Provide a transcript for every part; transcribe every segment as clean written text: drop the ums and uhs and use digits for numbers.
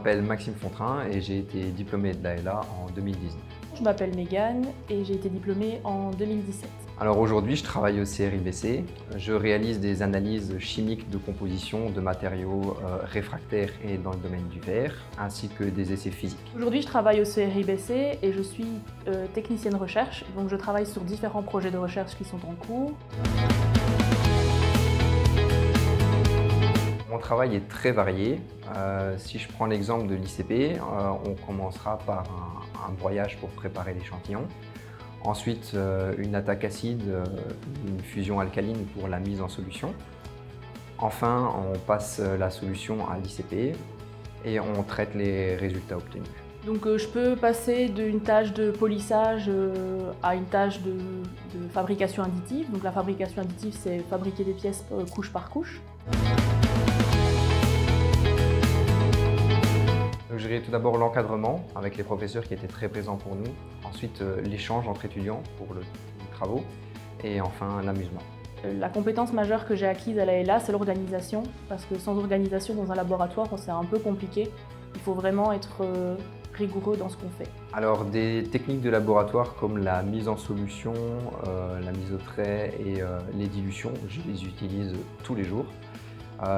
m'appelle Maxime Fontrin et j'ai été diplômé de l'AELA en 2019. Je m'appelle Mégane et j'ai été diplômée en 2017. Alors aujourd'hui, je travaille au CRIBC. Je réalise des analyses chimiques de composition de matériaux réfractaires et dans le domaine du verre, ainsi que des essais physiques. Aujourd'hui, je travaille au CRIBC et je suis technicienne recherche. Donc je travaille sur différents projets de recherche qui sont en cours. Mon travail est très varié. Si je prends l'exemple de l'ICP, on commencera par un broyage pour préparer l'échantillon. Ensuite, une attaque acide, une fusion alcaline pour la mise en solution. Enfin, on passe la solution à l'ICP et on traite les résultats obtenus. Donc je peux passer d'une tâche de polissage à une tâche de fabrication additive. Donc la fabrication additive, c'est fabriquer des pièces couche par couche. Je dirais tout d'abord l'encadrement avec les professeurs qui étaient très présents pour nous. Ensuite, l'échange entre étudiants pour les travaux. Et enfin, l'amusement. La compétence majeure que j'ai acquise à l'AELA, c'est l'organisation. Parce que sans organisation dans un laboratoire, c'est un peu compliqué. Il faut vraiment être rigoureux dans ce qu'on fait. Alors, des techniques de laboratoire comme la mise en solution, la mise au trait et les dilutions, je les utilise tous les jours.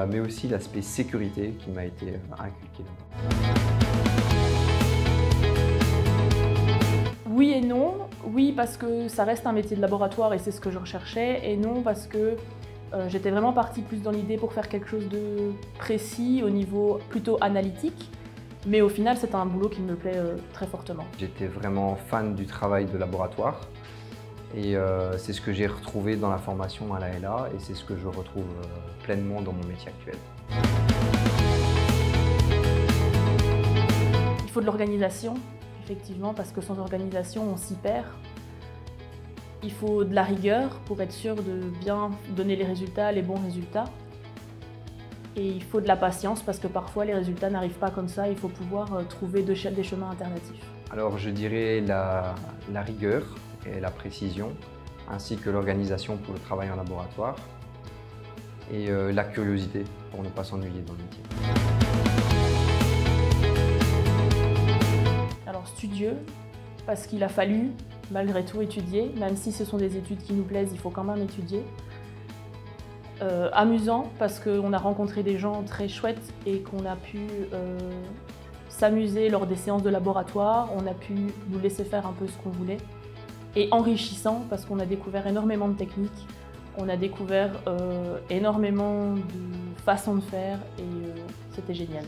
Mais aussi l'aspect sécurité qui m'a été inculqué. Oui et non. Oui, parce que ça reste un métier de laboratoire et c'est ce que je recherchais. Et non, parce que j'étais vraiment partie plus dans l'idée pour faire quelque chose de précis au niveau plutôt analytique. Mais au final, c'est un boulot qui me plaît très fortement. J'étais vraiment fan du travail de laboratoire. Et c'est ce que j'ai retrouvé dans la formation à l'AELA et c'est ce que je retrouve pleinement dans mon métier actuel. Il faut de l'organisation, effectivement, parce que sans organisation, on s'y perd. Il faut de la rigueur pour être sûr de bien donner les résultats, les bons résultats. Et il faut de la patience parce que parfois les résultats n'arrivent pas comme ça, il faut pouvoir trouver des chemins alternatifs. Alors je dirais la rigueur et la précision, ainsi que l'organisation pour le travail en laboratoire et la curiosité pour ne pas s'ennuyer dans le métier. Alors studieux, parce qu'il a fallu malgré tout étudier, même si ce sont des études qui nous plaisent, il faut quand même étudier. Amusant, parce qu'on a rencontré des gens très chouettes et qu'on a pu s'amuser lors des séances de laboratoire, on a pu nous laisser faire un peu ce qu'on voulait. Et enrichissant parce qu'on a découvert énormément de techniques, on a découvert énormément de façons de faire et c'était génial.